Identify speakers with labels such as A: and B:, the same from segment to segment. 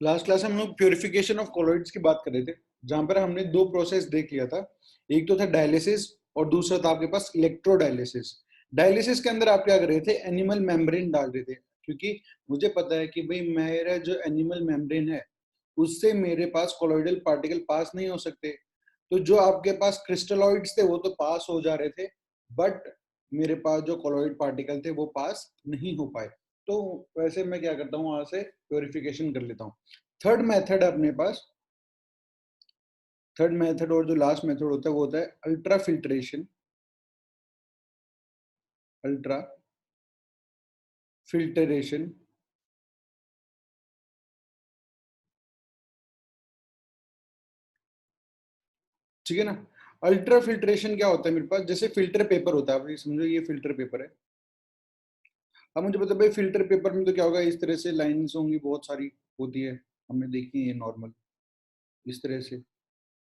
A: Last class में हम लोग प्योरिफिकेशन ऑफ कोलॉइड्स की बात कर रहे थे, जहां पर हमने दो प्रोसेस देख लिया था। एक तो था डायलिसिस और दूसरा था आपके पास इलेक्ट्रोडायलिसिस। डायलिसिस के अंदर आप क्या कर रहे थे, एनिमल मेम्ब्रेन डाल रहे थे, क्योंकि मुझे पता है कि भाई मेरा जो एनिमल मेम्ब्रेन है उससे मेरे पास कोलॉइडल पार्टिकल पास नहीं हो सकते। तो जो आपके पास क्रिस्टलॉइड्स थे वो तो पास हो जा रहे थे, बट मेरे पास जो कोलॉइड पार्टिकल थे वो पास नहीं हो पाए। तो वैसे मैं क्या करता हूँ, वहां से प्योरिफिकेशन कर लेता हूँ। थर्ड मेथड अपने पास, थर्ड मेथड और जो लास्ट मेथड होता है वो होता है अल्ट्रा फिल्ट्रेशन। अल्ट्रा फिल्टरेशन, ठीक है ना। अल्ट्रा फिल्ट्रेशन क्या होता है, मेरे पास जैसे फिल्टर पेपर होता है, आप ये समझो ये फिल्टर पेपर है। अब मुझे पता है भाई फिल्टर पेपर में तो क्या होगा, इस तरह से लाइंस होंगी, बहुत सारी होती है, हमने देखी है ये नॉर्मल इस तरह से।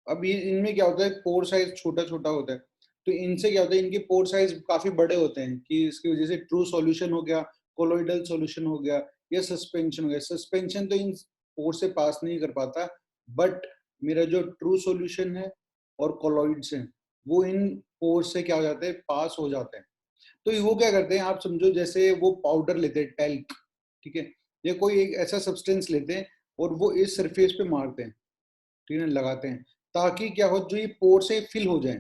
A: अब ये इनमें क्या होता है, पोर साइज छोटा छोटा होता है, तो इनसे क्या होता है, इनके पोर साइज काफी बड़े होते हैं कि इसकी वजह से ट्रू सॉल्यूशन हो गया, कोलोइडल सॉल्यूशन हो गया, या सस्पेंशन हो गया। सस्पेंशन तो इन पोर से पास नहीं कर पाता, बट मेरा जो ट्रू सॉल्यूशन है और कोलॉइड्स हैं वो इन पोर से क्या हो जाते हैं, पास हो जाते हैं। तो वो क्या करते हैं, आप समझो जैसे वो पाउडर लेते हैं, टैल्क, ठीक है, या कोई एक ऐसा सब्सटेंस लेते हैं और वो इस सरफेस पे मारते हैं, ठीक है, लगाते हैं, ताकि क्या हो, जो ये पोर से फिल हो जाए,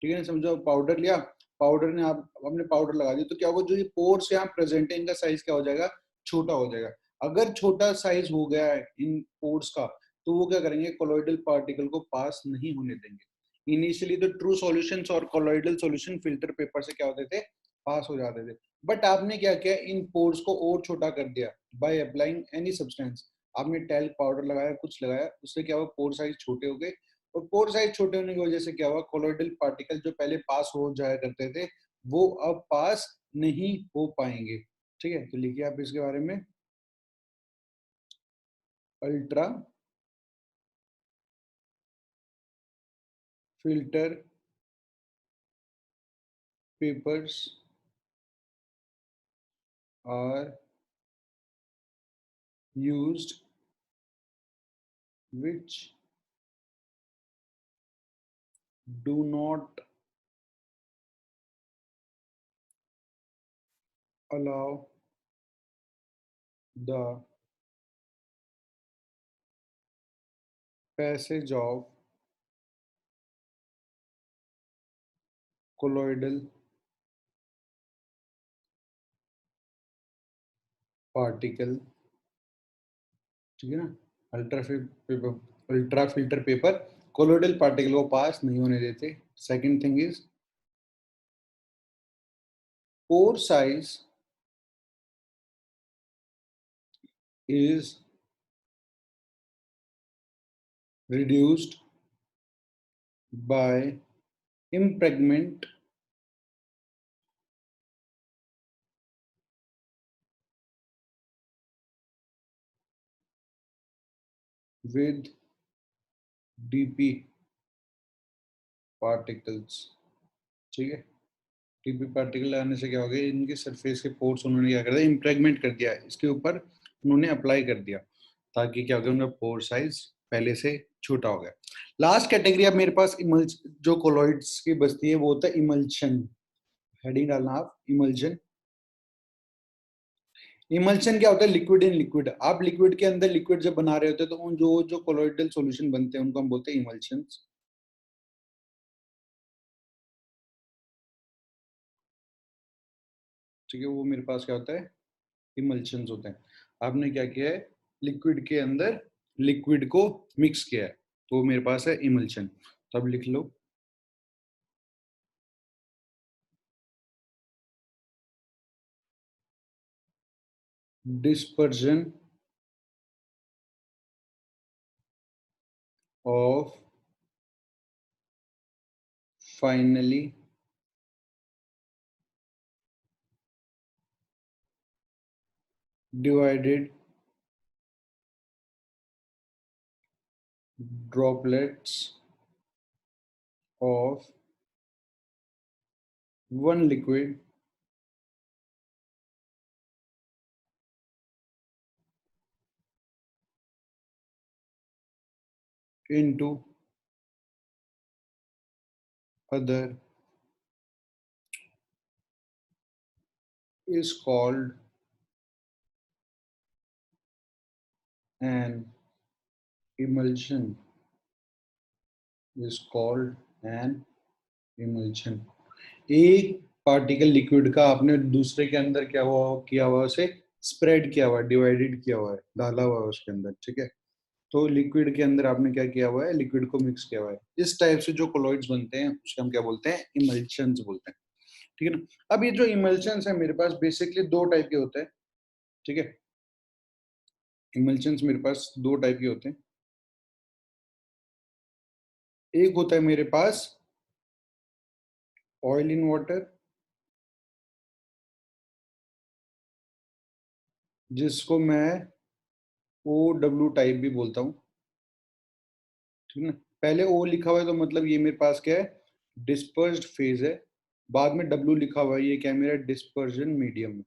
A: ठीक है ना। समझो पाउडर लिया, पाउडर ने आप अपने पाउडर लगा दिया, तो क्या होगा, जो ये पोर्स यहाँ प्रेजेंट है इनका साइज क्या हो जाएगा, छोटा हो जाएगा। अगर छोटा साइज हो गया है इन पोर्स का, तो वो क्या करेंगे, कोलॉइडल पार्टिकल को पास नहीं होने देंगे। इनिशियली तो ट्रू सॉल्यूशंस और कोलॉइडल सॉल्यूशन फिल्टर पेपर से क्या होते थे, पास हो जाते थे। बट आपने क्या किया, इन पोर्स को और छोटा कर दिया बाय अप्लाइंग एनी सब्सटेंस। आपने टैल्क पाउडर लगाया, कुछ लगाया, उससे क्या हुआ, पोर साइज छोटे हो गए, और पोर साइज छोटे होने की वजह से क्या हुआ, कोलोइडल पार्टिकल जो पहले पास हो जाया करते थे वो अब पास नहीं हो पाएंगे। ठीक है, तो लिखिए आप इसके बारे में, ultra filter papers are used which do not allow the passage of colloidal particle, ठीक है ना। Ultra paper, ultra filter paper colloidal particle को पास नहीं होने देते। Second thing is pore size is reduced by impregment with dp particles, ठीक है। DP particle आने से क्या हो गया, इनके सरफेस के पोर्स उन्होंने क्या कर दिया, इम्प्रेगमेंट कर दिया, इसके ऊपर उन्होंने अप्लाई कर दिया, ताकि क्या हो गया, उनका पोर साइज पहले से छोटा हो गया। लास्ट कैटेगरी अब मेरे पास इमल्स जो कोलॉइड्स की बचती है वो होता है इमल्शन। हेडिंग डालना आप, इमल्शन। इमल्शन क्या होता है, लिक्विड इन लिक्विड। आप लिक्विड के अंदर लिक्विड जब बना रहे होते हैं तो उन जो जो कोलॉइडल सॉल्यूशन बनते हैं उनको हम बोलते हैं इमल्शन, ठीक है। वो मेरे पास क्या होता है, इमल्शंस होते हैं। आपने क्या किया है, लिक्विड के अंदर लिक्विड को मिक्स किया है, तो मेरे पास है इमल्शन। तो अब लिख लो, dispersion of finely divided droplets of one liquid into other is called an emulsion, is called an emulsion। एक पार्टिकल लिक्विड का आपने दूसरे के अंदर क्या हुआ किया हुआ, उसे स्प्रेड किया हुआ, डिवाइडेड किया हुआ है, डाला हुआ है उसके अंदर, ठीक है। तो लिक्विड के अंदर आपने क्या किया हुआ है, लिक्विड को मिक्स किया हुआ है। इस टाइप से जो कोलॉइड्स बनते हैं उसके हम क्या बोलते हैं, इमल्शंस बोलते हैं, ठीक है ना। अब ये जो इमल्शंस है मेरे पास बेसिकली दो टाइप के होते हैं, ठीक है। इमल्शंस मेरे पास दो टाइप के होते हैं। एक होता है मेरे पास ऑयल इन वाटर, जिसको मैं ओ डब्ल्यू टाइप भी बोलता हूँ, ठीक है ना। पहले ओ लिखा हुआ है तो मतलब ये मेरे पास क्या है, डिस्पर्स्ड फेज है। बाद में डब्ल्यू लिखा हुआ है, ये क्या है मेरा, डिस्पर्जन मीडियम है।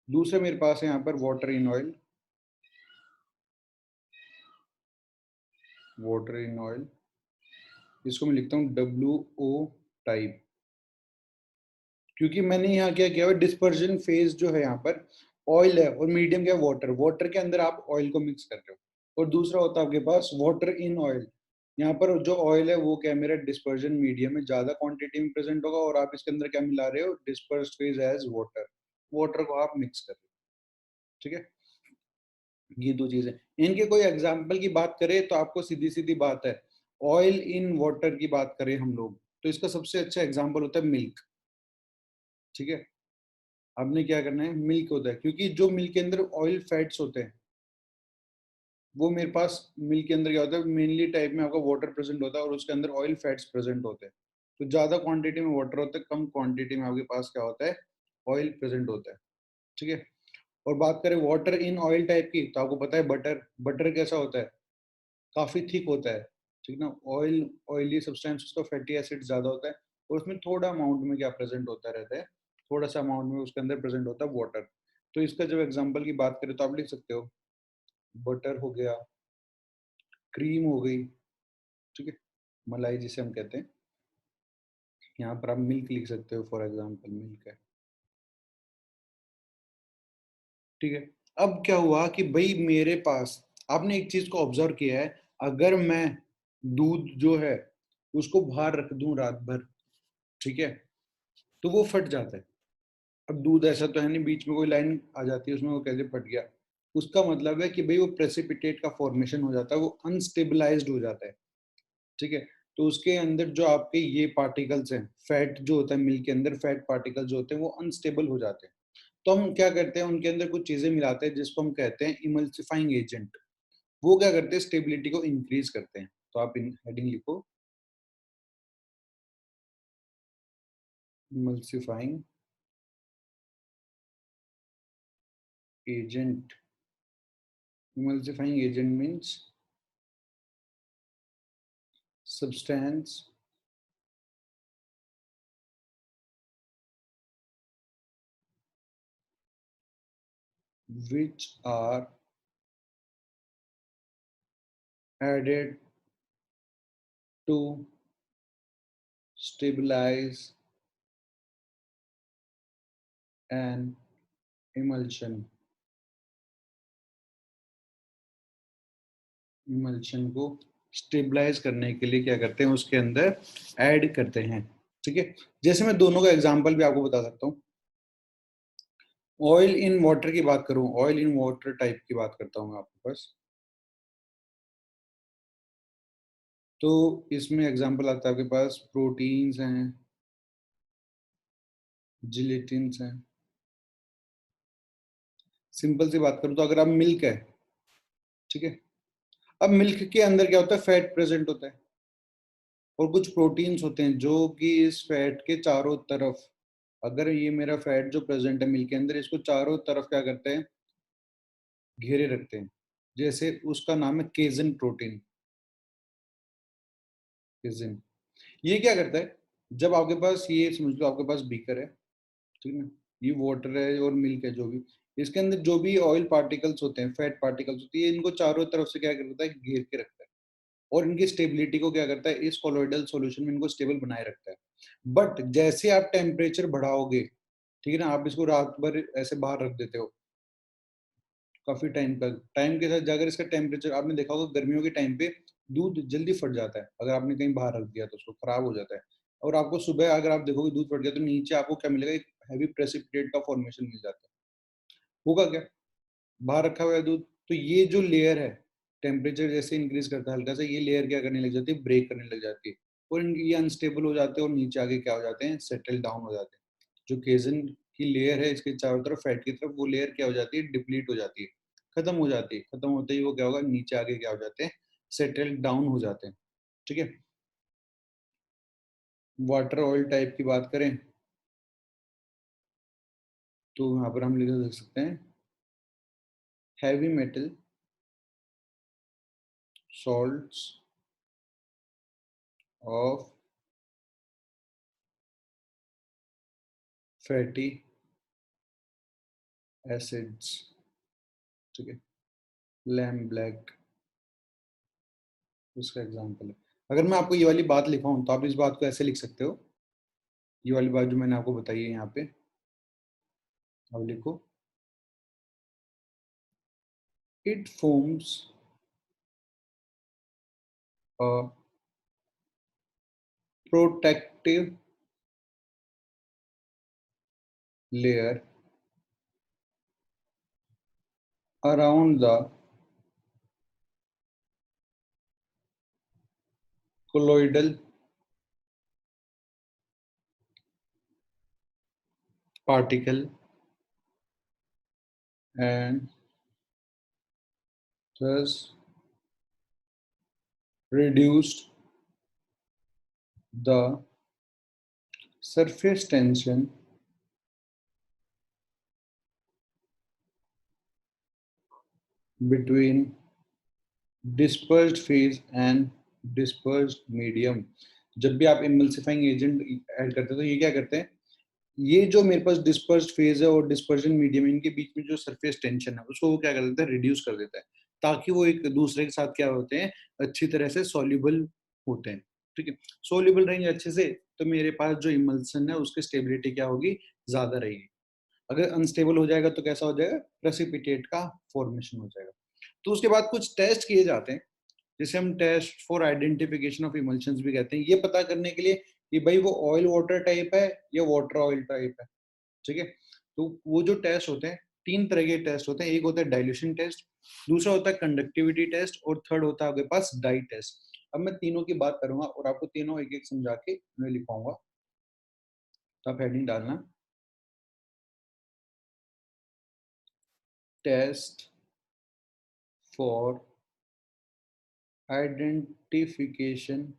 A: दूसरा मेरे पास है यहाँ पर water in oil, water in oil, इसको मैं लिखता हूँ डब्ल्यू ओ टाइप। क्योंकि मैंने यहाँ क्या किया हुआ, डिस्पर्जन फेज जो है यहाँ पर ऑयल है और मीडियम क्या है, वाटर। वाटर के अंदर आप ऑयल को मिक्स कर रहे हो। और दूसरा होता है आपके पास वाटर इन ऑयल, यहाँ पर जो ऑयल है वो क्या है मेरा, डिस्पर्जन मीडियम में ज्यादा क्वांटिटी में प्रेजेंट होगा, और आप इसके अंदर क्या मिला रहे हो, disperse phase as water, water को आप मिक्स कर रहे हो, ठीक है। ये दो चीजें, इनके कोई एग्जाम्पल की बात करें तो आपको सीधी सीधी बात है, ऑयल इन वाटर की बात करें हम लोग तो इसका सबसे अच्छा एग्जाम्पल होता है मिल्क, ठीक है। आपने क्या करना है, मिल्क होता है, क्योंकि जो मिल्क के अंदर ऑयल फैट्स होते हैं, वो मेरे पास मिल्क के अंदर क्या होता है, मेनली टाइप में आपका वाटर प्रेजेंट होता है और उसके अंदर ऑयल फैट्स प्रेजेंट होते हैं। तो ज्यादा क्वांटिटी में वाटर होता है, कम क्वांटिटी में आपके पास क्या होता है, ऑयल प्रेजेंट होता है, ठीक है। और बात करें वाटर इन ऑयल टाइप की, तो आपको पता है बटर, बटर कैसा होता है, काफी थिक होता है, ठीक ना। ऑयल, ऑयली सब्सटेंस, उसका फैटी एसिड ज्यादा होता है, और उसमें थोड़ा अमाउंट में क्या प्रेजेंट होता रहता है, थोड़ा सा अमाउंट में उसके अंदर प्रेजेंट होता है वाटर। तो इसका जब एग्जांपल की बात करें तो आप लिख सकते हो, बटर हो गया, क्रीम हो गई, ठीक है, मलाई जिसे हम कहते हैं। यहाँ पर आप मिल्क लिख सकते हो, फॉर एग्जाम्पल मिल्क है, ठीक है। अब क्या हुआ कि भाई मेरे पास, आपने एक चीज को ऑब्जर्व किया है, अगर मैं दूध जो है उसको बाहर रख दूं रात भर, ठीक है, तो वो फट जाता है। अब दूध ऐसा तो है नहीं, बीच में कोई लाइन आ जाती है उसमें, वो कैसे फट गया, उसका मतलब है कि भाई वो प्रेसिपिटेट का फॉर्मेशन हो जाता है, वो अनस्टेबलाइज्ड हो जाता है, ठीक है। तो उसके अंदर जो आपके ये पार्टिकल्स हैं, फैट जो होता है मिल्क के अंदर, फैट पार्टिकल्स जो होते हैं वो अनस्टेबल हो जाते हैं। तो हम क्या करते हैं, उनके अंदर कुछ चीजें मिलाते हैं जिसको हम कहते हैं इमल्सिफाइंग एजेंट। वो क्या करते हैं, स्टेबिलिटी को इंक्रीज करते हैं। तो आप इन हेडिंग लिखो, emulsifying agent. Emulsifying agent means substance which are added to stabilize an emulsion। Emulsion को स्टेबलाइज करने के लिए क्या करते हैं, उसके अंदर ऐड करते हैं, ठीक है। जैसे मैं दोनों का एग्जांपल भी आपको बता सकता हूँ। ऑयल इन वाटर की बात करूं, ऑयल इन वाटर टाइप की बात करता हूँ मैं आपके पास, तो इसमें एग्जांपल आता है आपके पास, प्रोटीन्स हैं, जिलेटिन्स हैं। सिंपल सी बात करूं तो अगर आप मिल्क है, ठीक है, अब मिल्क के अंदर क्या होता है, फैट प्रेजेंट होता है, और कुछ प्रोटीन्स होते हैं जो कि इस फैट के चारों तरफ, अगर ये मेरा फैट जो प्रेजेंट है मिल्क के अंदर, इसको चारों तरफ क्या करते हैं, घेरे रखते हैं। जैसे उसका नाम है केजिन प्रोटीन, केजिन। ये क्या करता है, जब आपके पास, ये समझ लो आपके पास बीकर है, ठीक है ना, ये वाटर है और मिल्क है जो भी, इसके अंदर जो भी ऑयल पार्टिकल्स होते हैं, फैट पार्टिकल्स होती है, इनको चारों तरफ से क्या करता है, घेर के रखता है और इनकी स्टेबिलिटी को क्या करता है, इस कोलोइडल सॉल्यूशन में इनको स्टेबल बनाए रखता है। बट जैसे आप टेम्परेचर बढ़ाओगे, ठीक है ना, आप इसको रात भर ऐसे बाहर रख देते हो काफी टाइम तक, टाइम के साथ जाकर इसका टेम्परेचर, आपने देखा होगा गर्मियों के टाइम पे दूध जल्दी फट जाता है, अगर आपने कहीं बाहर रख दिया तो उसको खराब हो जाता है। और आपको सुबह अगर आप देखोगे दूध फट गया तो नीचे आपको क्या मिलेगा, एक हैवी प्रेसिपिटेट का फॉर्मेशन मिल जाता है। होगा क्या, बाहर रखा हुआ है दूध, तो ये जो लेयर है, टेम्परेचर जैसे इंक्रीज करता है हल्का सा, ये लेयर क्या करने लग जाती है, ब्रेक करने लग जाती है और ये अनस्टेबल हो जाते हैं और नीचे आके क्या हो जाते हैं, सेटल डाउन हो जाते हैं। जो केजन की लेयर है इसके चारों तरफ, फैट की तरफ, वो लेयर क्या हो जाती है, डिप्लीट हो जाती है, खत्म हो जाती है। खत्म होते ही वो क्या होगा, नीचे आके क्या हो जाते हैं, सेटल डाउन हो जाते हैं। ठीक है। वाटर ऑयल टाइप की बात करें तो यहाँ पर हम लिख सकते हैं heavy metal salts of fatty acids. ठीक है। लैम्प ब्लैक इसका एग्जांपल है। अगर मैं आपको ये वाली बात लिखाऊं तो आप इस बात को ऐसे लिख सकते हो, ये वाली बात जो मैंने आपको बताई है यहाँ पे, अब लिखो, it forms a protective layer around the colloidal particle and thus reduced the surface tension between dispersed phase and dispersed medium। जब भी आप इमल्सिफाइंग एजेंट ऐड करते हो तो ये क्या करते हैं, ये जो मेरे पास डिस्पर्स्ड फेज है और डिस्पर्जन मीडियम, इनके बीच में जो सरफेस टेंशन है उसको वो क्या कर देता है, रिड्यूस कर देता है, ताकि वो एक दूसरे के साथ क्या होते हैं, अच्छी तरह से सॉल्युबल होते हैं। ठीक है। सॉल्युबल रहेंगे अच्छे से तो मेरे पास जो इमल्सन है उसकी स्टेबिलिटी क्या होगी, ज्यादा रहेगी। अगर अनस्टेबल हो जाएगा तो कैसा हो जाएगा, प्रेसिपिटेट का फॉर्मेशन हो जाएगा। तो उसके बाद कुछ टेस्ट किए जाते हैं, जिसे हम test for identification of emulsions भी कहते हैं, ये पता करने के लिए कि भाई वो ऑयल वाटर टाइप है या वाटर ऑयल टाइप है। ठीक है। तो वो जो टेस्ट होते हैं, तीन तरह के टेस्ट होते हैं, एक होता है डाइल्यूशन टेस्ट, दूसरा होता है कंडक्टिविटी टेस्ट और थर्ड होता है आपके पास डाई टेस्ट। अब मैं तीनों की बात करूंगा और आपको तीनों एक एक समझा के मैं लिखवाऊंगा, तो आप हेडिंग डालना, test for identification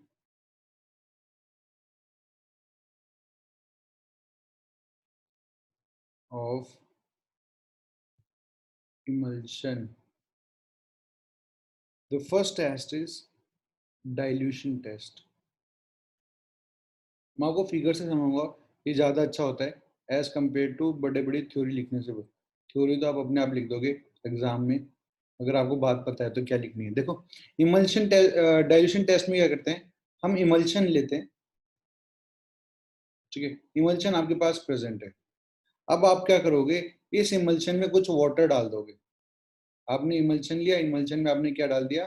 A: of emulsion। The first test is dilution test। मैं आपको फिगर से समझाऊंगा, ये ज़्यादा अच्छा होता है एज कम्पेयर टू बड़े बड़ी थ्योरी लिखने से। थ्योरी तो आप अपने आप लिख दोगे एग्जाम में, अगर आपको बात पता है तो क्या लिखनी है। देखो, इमल्शन डाइल्यूशन टेस्ट में क्या करते हैं, हम इमल्शन लेते हैं। ठीक है। इमल्शन आपके पास प्रेजेंट है, अब आप क्या करोगे, इस इमल्शन में कुछ वाटर डाल दोगे। आपने इमल्शन लिया, इमल्शन में आपने क्या डाल दिया,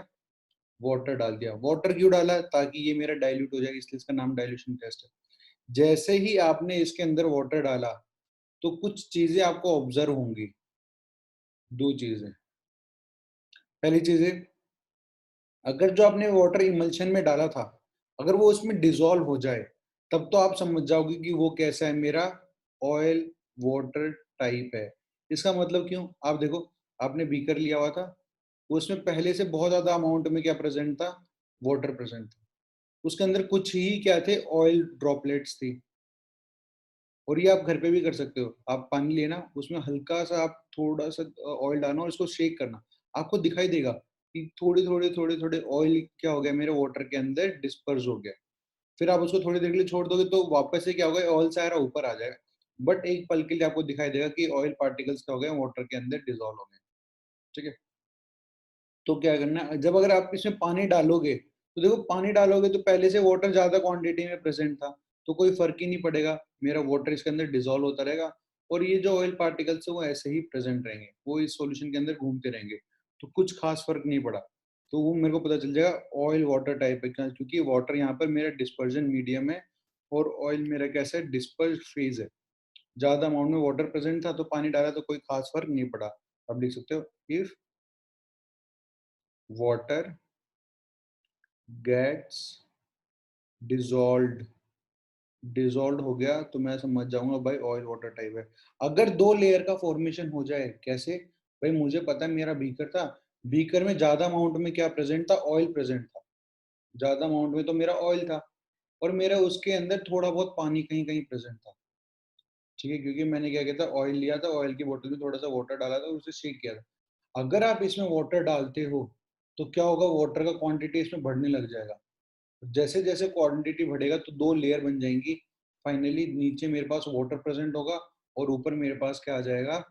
A: वाटर डाल दिया। वाटर क्यों डाला, ताकि ये मेरा डाइल्यूट हो जाए, इसलिए इसका नाम डाइल्यूशन टेस्ट है। जैसे ही आपने इसके अंदर वाटर डाला तो कुछ चीजें आपको ऑब्जर्व होंगी। दो चीजें, पहली चीज है, अगर जो आपने वाटर इमल्शन में डाला था अगर वो उसमें डिसॉल्व हो जाए, तब तो आप समझ जाओगे कि वो कैसा है, मेरा ऑयल वाटर टाइप है। इसका मतलब क्यों, आप देखो, आपने बीकर लिया हुआ था, उसमें पहले से बहुत ज्यादा अमाउंट में क्या प्रेजेंट था, वाटर प्रेजेंट था, उसके अंदर कुछ ही क्या थे, ऑयल ड्रॉपलेट्स थी। और ये आप घर पे भी कर सकते हो, आप पानी लेना, उसमें हल्का सा आप थोड़ा सा ऑयल डालना और इसको शेक करना, आपको दिखाई देगा कि थोड़े थोड़े ऑयल क्या हो गया, मेरे वाटर के अंदर डिस्पर्स हो गया। फिर आप उसको थोड़ी देर के लिए छोड़ दोगे तो वापस से क्या होगा, ऑयल सारा ऊपर आ जाएगा। बट एक पल के लिए आपको दिखाई देगा कि ऑयल पार्टिकल्स क्या हो गए, वाटर के अंदर डिजोल्व हो गए। ठीक है, तो क्या करना है, जब अगर आप इसमें पानी डालोगे तो देखो, पानी डालोगे तो पहले से वाटर ज्यादा क्वांटिटी में प्रेजेंट था, तो कोई फर्क ही नहीं पड़ेगा, मेरा वाटर इसके अंदर डिजोल्व होता रहेगा और ये जो ऑयल पार्टिकल्स है वो ऐसे ही प्रेजेंट रहेंगे, वो इस सॉल्यूशन के अंदर घूमते रहेंगे, तो कुछ खास फर्क नहीं पड़ा। तो वो मेरे को पता चल जाएगा ऑयल वाटर टाइप है, क्योंकि वाटर यहाँ पर मेरा डिस्पर्जन मीडियम है और ऑयल मेरा कैसा है, डिस्पर्स फेज है। ज्यादा अमाउंट में वाटर प्रेजेंट था तो पानी डाला तो कोई खास फर्क नहीं पड़ा। अब लिख सकते हो, if water gets dissolve, dissolve हो गया तो मैं समझ जाऊंगा भाई ऑयल वाटर टाइप है। अगर दो लेयर का फॉर्मेशन हो जाए, कैसे भाई, मुझे पता है मेरा बीकर था, बीकर में ज्यादा अमाउंट में क्या प्रेजेंट था, ऑयल प्रेजेंट था, ज्यादा अमाउंट में तो मेरा ऑयल था और मेरा उसके अंदर थोड़ा बहुत पानी कहीं कहीं प्रेजेंट था। ठीक है, क्योंकि मैंने क्या किया था, ऑयल लिया था, ऑयल की बोतल में थोड़ा सा वाटर डाला था और उसे शेक किया था। अगर आप इसमें वाटर डालते हो तो क्या होगा, वाटर का क्वांटिटी इसमें बढ़ने लग जाएगा, जैसे जैसे क्वांटिटी बढ़ेगा तो दो लेयर बन जाएंगी, फाइनली नीचे मेरे पास वाटर प्रेजेंट होगा और ऊपर मेरे पास क्या आ जाएगा,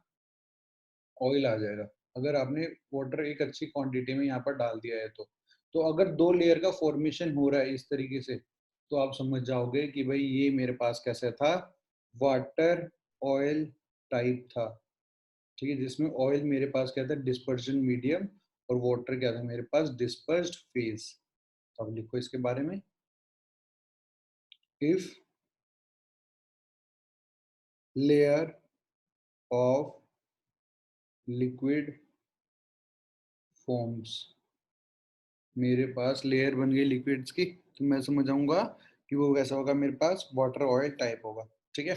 A: ऑयल आ जाएगा। अगर आपने वाटर एक अच्छी क्वांटिटी में यहाँ पर डाल दिया है तो अगर दो लेयर का फॉर्मेशन हो रहा है इस तरीके से, तो आप समझ जाओगे कि भाई ये मेरे पास कैसा था, वाटर ऑयल टाइप था। ठीक है, जिसमें ऑयल मेरे पास क्या था, डिस्पर्जन मीडियम, और वाटर क्या था मेरे पास, डिस्पर्स्ड फेज। तो अब लिखो इसके बारे में, if layer of liquid forms, मेरे पास लेयर बन गई लिक्विड्स की, तो मैं समझ जाऊंगा कि वो कैसा होगा, मेरे पास वाटर ऑयल टाइप होगा। ठीक है,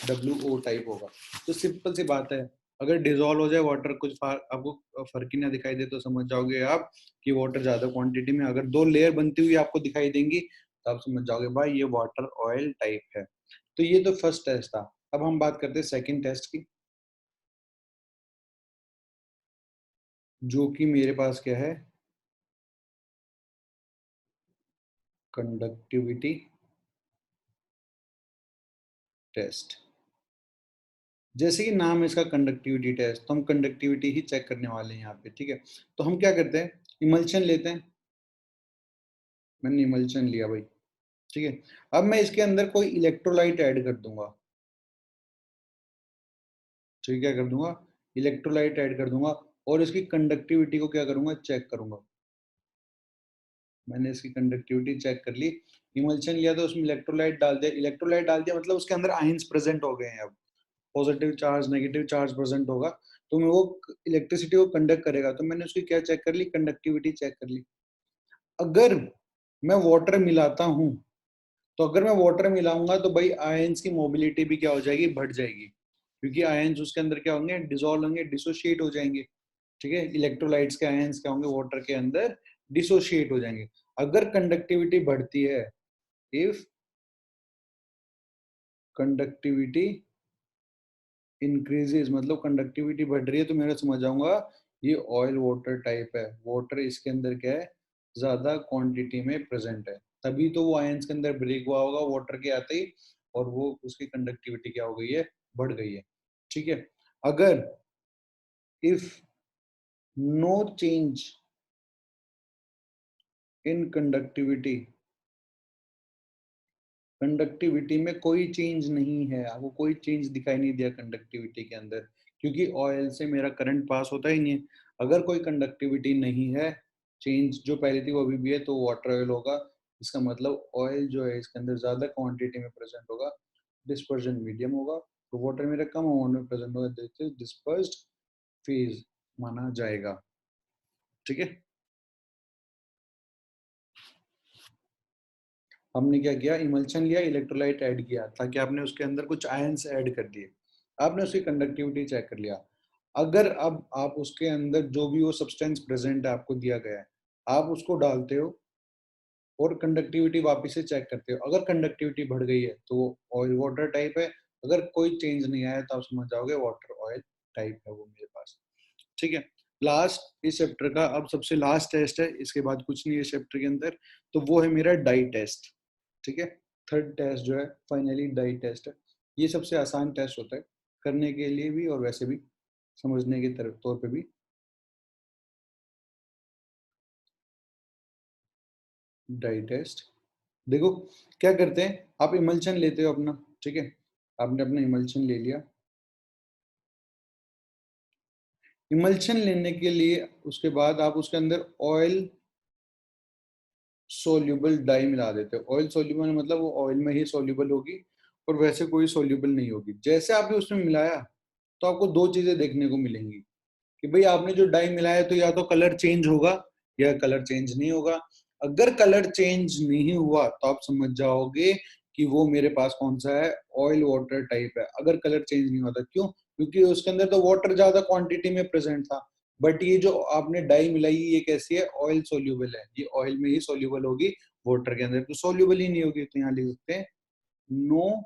A: WO टाइप होगा। तो सिंपल सी बात है, अगर डिजोल्व हो जाए वाटर, कुछ आपको फर्क ही ना दिखाई दे तो समझ जाओगे आप कि वाटर ज्यादा क्वांटिटी में, अगर दो लेयर बनती हुई आपको दिखाई देंगी तो आप समझ जाओगे भाई ये वाटर ऑयल टाइप है। तो ये तो फर्स्ट टेस्ट था। अब हम बात करते हैं सेकंड टेस्ट की, जो कि मेरे पास क्या है, कंडक्टिविटी टेस्ट। जैसे कि नाम है इसका कंडक्टिविटी टेस्ट, तो हम कंडक्टिविटी ही चेक करने वाले हैं यहाँ पे। ठीक है, तो हम क्या करते हैं, इमल्शन लेते हैं। मैंने इमल्शन लिया भाई। ठीक है, अब मैं इसके अंदर कोई इलेक्ट्रोलाइट ऐड कर दूंगा। ठीक है, क्या कर दूंगा, इलेक्ट्रोलाइट ऐड कर दूंगा और इसकी कंडक्टिविटी को क्या करूंगा, चेक करूंगा। मैंने इसकी कंडक्टिविटी चेक कर ली, इमल्शन लिया तो उसमें इलेक्ट्रोलाइट डाल दिया, इलेक्ट्रोलाइट डाल दिया मतलब उसके अंदर आयंस प्रेजेंट हो गए हैं। अब positive charge negative charge present होगा तो मैं वो इलेक्ट्रिसिटी को कंडक्ट करेगा, तो मैंने उसकी क्या चेक कर ली, कंडक्टिविटी चेक कर ली। अगर मैं वाटर मिलाता हूं, तो अगर मैं वाटर मिलाऊंगा तो भाई आयंस की मोबिलिटी भी क्या हो जाएगी, बढ़ जाएगी, क्योंकि आयंस उसके अंदर क्या होंगे, डिसॉल्व होंगे, डिसोशिएट हो जाएंगे। ठीक है, इलेक्ट्रोलाइट्स के आयंस क्या होंगे, वाटर के अंदर डिसोशिएट हो जाएंगे। अगर कंडक्टिविटी बढ़ती है, इफ कंडक्टिविटी इंक्रीजेज, मतलब कंडक्टिविटी बढ़ रही है, तो मेरा समझ जाऊंगा ये ऑयल वाटर टाइप है, वाटर इसके अंदर क्या है, ज्यादा क्वांटिटी में प्रेजेंट है, तभी तो वो आयंस के अंदर ब्रेक हुआ होगा वाटर के आते ही, और वो उसकी कंडक्टिविटी क्या हो गई है, बढ़ गई है। ठीक है, अगर if no change in conductivity, conductivity में कोई चेंज नहीं है, आपको कोई चेंज दिखाई नहीं दिया कंडक्टिविटी के अंदर, क्योंकि ऑयल से मेरा करंट पास होता ही नहीं है। अगर कोई कंडक्टिविटी नहीं है, चेंज जो पहले थी वो अभी भी है, तो वाटर ऑयल होगा। इसका मतलब ऑयल जो है इसके अंदर ज्यादा क्वांटिटी में प्रेजेंट होगा, डिस्पर्जन मीडियम होगा, तो वाटर मेरा कम अमाउंट में प्रेजेंट होगा, देखते डिस्पर्स्ड फेज माना जाएगा। ठीक है, हमने क्या किया, इमल्शन लिया, इलेक्ट्रोलाइट ऐड किया, ताकि आपने उसके अंदर कुछ आयंस ऐड कर दिए, आपने उसकी कंडक्टिविटी चेक कर लिया। अगर अब आप उसके अंदर जो भी वो सब्सटेंस प्रेजेंट है आपको दिया गया है, आप उसको डालते हो और कंडक्टिविटी वापस से चेक करते हो, अगर कंडक्टिविटी बढ़ गई है तो वो ऑयल वाटर टाइप है, अगर कोई चेंज नहीं आया तो आप समझ जाओगे वाटर ऑयल टाइप है वो मेरे पास। ठीक है, लास्ट इस चैप्टर का अब सबसे लास्ट टेस्ट है, इसके बाद कुछ नहीं है इस चैप्टर के अंदर, तो वो है मेरा डाई टेस्ट। ठीक है, थर्ड टेस्ट जो है फाइनली डाई टेस्ट है। ये सबसे आसान टेस्ट होता है करने के लिए भी और वैसे भी समझने के तौर पे भी। डाई टेस्ट देखो क्या करते हैं, आप इमल्शन लेते हो अपना, ठीक है, आपने अपना इमल्शन ले लिया। इमल्शन लेने के लिए उसके बाद आप उसके अंदर ऑयल सोल्यूबल डाई मिला देते हो। ऑयल सोल्यूबल मतलब वो ऑयल में ही सोल्यूबल होगी और वैसे कोई सोल्यूबल नहीं होगी। जैसे आपने उसमें मिलाया तो आपको दो चीजें देखने को मिलेंगी कि भाई आपने जो डाई मिलाया तो या तो कलर चेंज होगा या कलर चेंज नहीं होगा। अगर कलर चेंज नहीं हुआ तो आप समझ जाओगे कि वो मेरे पास कौन सा है, ऑयल वाटर टाइप है। अगर कलर चेंज नहीं होता, क्यों? क्योंकि उसके अंदर तो वाटर ज्यादा क्वांटिटी में प्रेजेंट था। बट ये जो आपने डाई मिलाई ये कैसी है, ऑयल सोल्यूबल है, ये ऑयल में ही सोल्यूबल होगी, वाटर के अंदर तो सोल्यूबल ही नहीं होगी। तो यहाँ लिख सकते हैं नो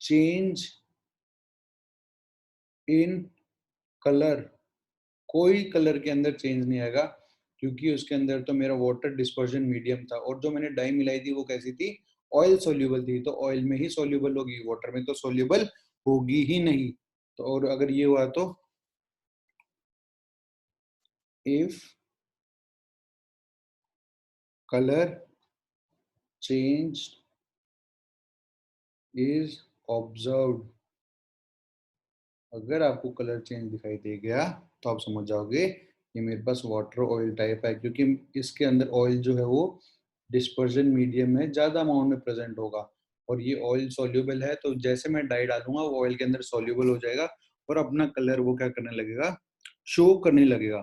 A: चेंज इन कलर, कोई कलर के अंदर चेंज नहीं आएगा क्योंकि उसके अंदर तो मेरा वाटर डिस्पर्जन मीडियम था और जो मैंने डाई मिलाई थी वो कैसी थी, ऑयल सोल्यूबल थी। तो ऑयल में ही सोल्यूबल होगी, वाटर में तो सोल्यूबल होगी ही नहीं। तो और अगर ये हुआ तो if colour change is observed, अगर आपको कलर चेंज दिखाई दे गया तो आप समझ जाओगे ये मेरे पास वाटर ऑयल टाइप है, क्योंकि इसके अंदर ऑयल जो है वो डिस्पर्जन मीडियम में ज्यादा अमाउंट में प्रेजेंट होगा और ये ऑयल सोल्यूबल है। तो जैसे मैं डाई डालूंगा वो ऑयल के अंदर सोल्यूबल हो जाएगा और अपना कलर वो क्या करने लगेगा, शो करने लगेगा।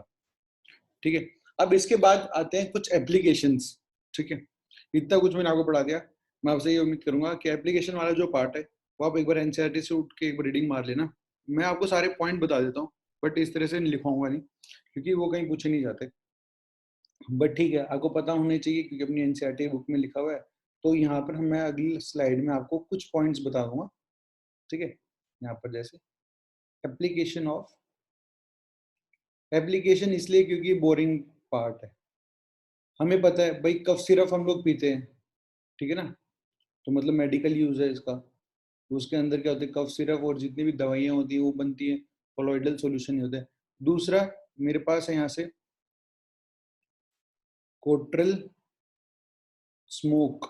A: ठीक है, अब इसके बाद आते हैं कुछ एप्लीकेशंस। ठीक है, इतना कुछ मैंने आपको पढ़ा दिया। मैं आपसे ये उम्मीद करूंगा कि एप्लीकेशन वाला जो पार्ट है वो आप एक बार एनसीईआरटी से उठ के एक बार रीडिंग मार लेना। मैं आपको सारे पॉइंट बता देता हूँ बट इस तरह से लिखवाऊंगा नहीं क्योंकि वो कहीं पूछे नहीं जाते। बट ठीक है, आपको पता होने चाहिए क्योंकि अपनी एनसीईआरटी बुक में लिखा हुआ है। तो यहाँ पर मैं अगली स्लाइड में आपको कुछ पॉइंट्स बता दूंगा। ठीक है, यहाँ पर जैसे एप्लीकेशन ऑफ, एप्लीकेशन इसलिए क्योंकि बोरिंग पार्ट है। हमें पता है भाई कफ सिरप हम लोग पीते हैं, ठीक है ना, तो मतलब मेडिकल यूज है इसका। उसके अंदर क्या होता है, कफ सिरप और जितनी भी दवाइयां होती हैं वो बनती है, कोलोइडल सॉल्यूशन होता है। दूसरा मेरे पास है यहाँ से कोट्रल स्मोक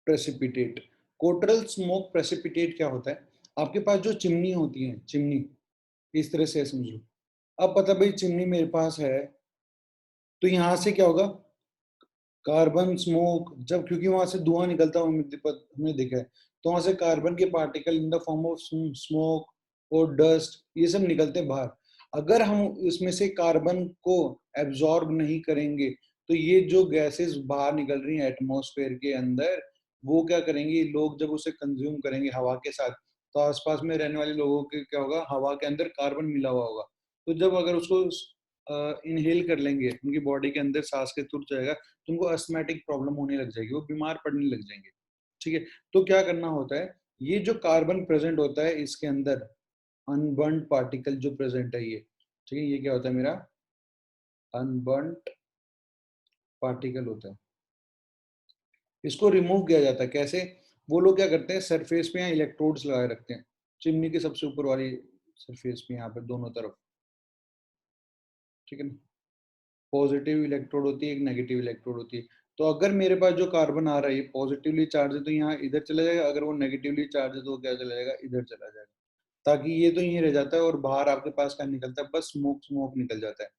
A: प्रेसिपिटेट। कोट्रल स्मोक प्रेसिपिटेट क्या होता है, आपके पास जो चिमनी होती है, चिमनी इस तरह से समझ लो। अब पता भाई चिमनी मेरे पास है तो यहाँ से क्या होगा, कार्बन स्मोक, जब क्योंकि वहां से धुआं निकलता है हमने देखा है, तो वहां से कार्बन के particle in the form of smoke और डस्ट ये सब निकलते हैं बाहर। अगर हम इसमें से कार्बन को एब्जॉर्ब नहीं करेंगे तो ये जो गैसेस बाहर निकल रही हैं एटमॉस्फेयर के अंदर, वो क्या करेंगे, लोग जब उसे कंज्यूम करेंगे हवा के साथ तो आसपास में रहने वाले लोगों के क्या होगा, हवा के अंदर कार्बन मिला हुआ होगा। तो जब अगर उसको इनहेल कर लेंगे उनकी बॉडी के अंदर सांस के थ्रू जाएगा तो उनको अस्थमैटिक प्रॉब्लम होने लग जाएगी, वो बीमार पड़ने लग जाएंगे। ठीक है, तो क्या करना होता है, ये जो कार्बन प्रेजेंट होता है इसके अंदर अनबर्न्ड पार्टिकल जो प्रेजेंट है ये, ठीक है, ये क्या होता है मेरा अनबर्न्ड पार्टिकल होता है। इसको रिमूव किया जाता है कैसे, वो लोग क्या करते हैं सरफेस पे यहाँ इलेक्ट्रोड्स लगाए रखते हैं, चिमनी के सबसे ऊपर वाली सरफेस पे यहाँ पे दोनों तरफ। ठीक है ना, पॉजिटिव इलेक्ट्रोड होती है, एक नेगेटिव इलेक्ट्रोड होती है। तो अगर मेरे पास जो कार्बन आ रहा है पॉजिटिवली चार्ज है तो यहाँ इधर चला जाएगा, अगर वो नेगेटिवली चार्ज है तो वो क्या चला जाएगा, इधर चला जाएगा। ताकि ये तो यहीं रह जाता है और बाहर आपके पास क्या निकलता है, बस स्मोक स्मोक निकल जाता है।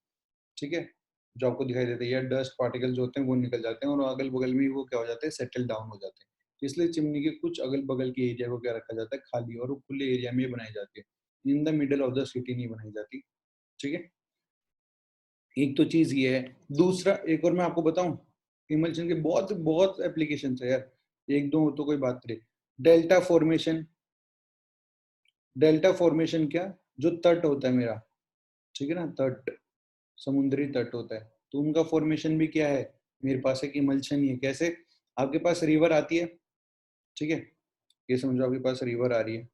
A: ठीक है, जो आपको दिखाई देता है या डस्ट पार्टिकल जो होते हैं वो निकल जाते हैं और अगल बगल में वो क्या हो जाते हैं, सेटल डाउन हो जाते हैं। इसलिए चिमनी के कुछ अगल बगल के एरिया को क्या रखा जाता है, खाली, और वो खुले एरिया में बनाई जाती है, in the middle of the city नहीं बनाई जाती। ठीक है, एक तो चीज ये है। दूसरा एक और मैं आपको बताऊं, इमल्शन के बहुत बहुत एप्लीकेशन है यार, एक दो तो कोई बात नहीं। डेल्टा फॉर्मेशन, डेल्टा फॉर्मेशन क्या, जो तट होता है मेरा, ठीक है ना, तट, समुद्री तट होता है तो उनका फॉर्मेशन भी क्या है, मेरे पास एक इमल्शन ही है। कैसे, आपके पास रिवर आती है, ठीक है, ये समझो आपके पास रिवर आ रही है,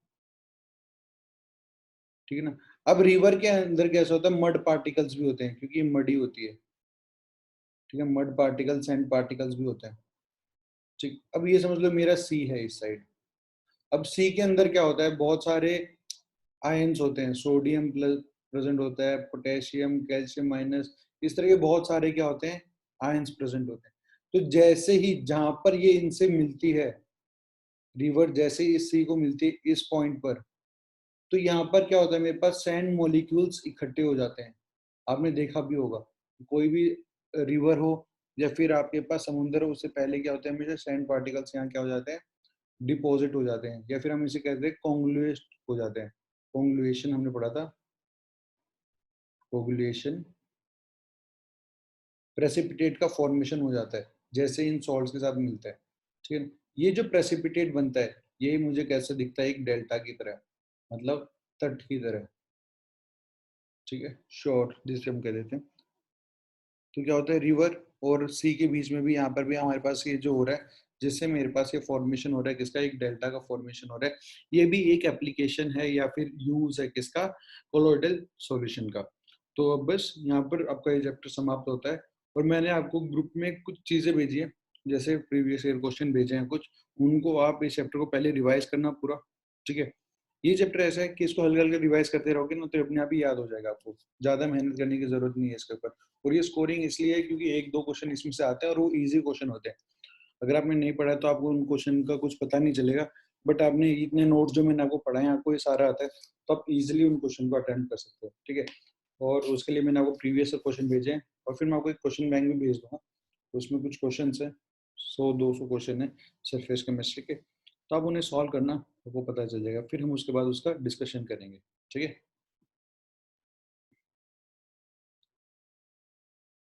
A: ठीक है ना। अब रिवर के अंदर कैसा होता है, मड पार्टिकल्स भी होते हैं क्योंकि ये मडी होती है, ठीक है, मड पार्टिकल्स, सैंड पार्टिकल्स भी होते हैं। ठीक, अब ये समझ लो मेरा सी है इस साइड। अब सी के अंदर क्या होता है, बहुत सारे आयंस होते हैं, सोडियम प्लस प्रेजेंट होता है, पोटेशियम, कैल्शियम माइनस, इस तरह के बहुत सारे क्या होते हैं, आयंस प्रेजेंट होते हैं। तो जैसे ही जहां पर ये इनसे मिलती है, रिवर जैसे ही इस सी को मिलती है इस पॉइंट पर, तो यहाँ पर क्या होता है, मेरे पास सैंड मॉलिक्यूल्स इकट्ठे हो जाते हैं। आपने देखा भी होगा, कोई भी रिवर हो या फिर आपके पास समुद्र हो, उससे पहले क्या होता है, हमेशा सैंड पार्टिकल्स यहाँ क्या हो जाते हैं, डिपॉजिट हो जाते हैं, या फिर हम इसे कहते हैं कॉन्ग्लुएट हो जाते हैं। कॉन्ग्लुएशन हमने पढ़ा था, कोगुलेशन, प्रेसिपिटेट का फॉर्मेशन हो जाता है जैसे इन सॉल्ट्स के साथ मिलता है। ठीक है, ये जो प्रेसिपिटेट बनता है, ये मुझे कैसे दिखता है, एक डेल्टा की तरह, मतलब तट की तरह। ठीक है, शॉर्ट जिसे हम कह देते हैं। तो क्या होता है, रिवर और सी के बीच में भी यहाँ पर भी हमारे पास ये जो हो रहा है, जिससे मेरे पास ये फॉर्मेशन हो रहा है किसका, एक डेल्टा का फॉर्मेशन हो रहा है। ये भी एक एप्लीकेशन है या फिर यूज है किसका, कोलोइडल सॉल्यूशन का। तो अब बस यहाँ पर आपका ये चैप्टर समाप्त होता है। और मैंने आपको ग्रुप में कुछ चीजें भेजी है, जैसे प्रीवियस ईयर क्वेश्चन भेजे हैं कुछ, उनको आप इस चैप्टर को पहले रिवाइज करना पूरा। ठीक है, ये चैप्टर ऐसा है कि इसको हल्का हल्का रिवाइज करते रहोगे ना, तो अपने आप ही याद हो जाएगा, आपको ज्यादा मेहनत करने की जरूरत नहीं है इसके ऊपर। और ये स्कोरिंग इसलिए है क्योंकि एक दो क्वेश्चन इसमें से आते हैं और वो इजी क्वेश्चन होते हैं। अगर आपने नहीं पढ़ा तो आपको उन क्वेश्चन का कुछ पता नहीं चलेगा, बट आपने इतने नोट्स जो मैंने आपको पढ़ाए हैं, आपको ये सारा आता है, तो आप इजिली उन क्वेश्चन को अटेम्प्ट कर सकते हो। ठीक है, और उसके लिए मैंने आपको प्रीवियस क्वेश्चन भेजे हैं, और फिर मैं आपको एक क्वेश्चन बैंक भी भेज दूंगा। उसमें कुछ क्वेश्चन है, 100-200 क्वेश्चन है सरफेस केमिस्ट्री के, तो आप उन्हें सॉल्व करना, आपको पता चल जाएगा। फिर हम उसके बाद उसका डिस्कशन करेंगे। ठीक है।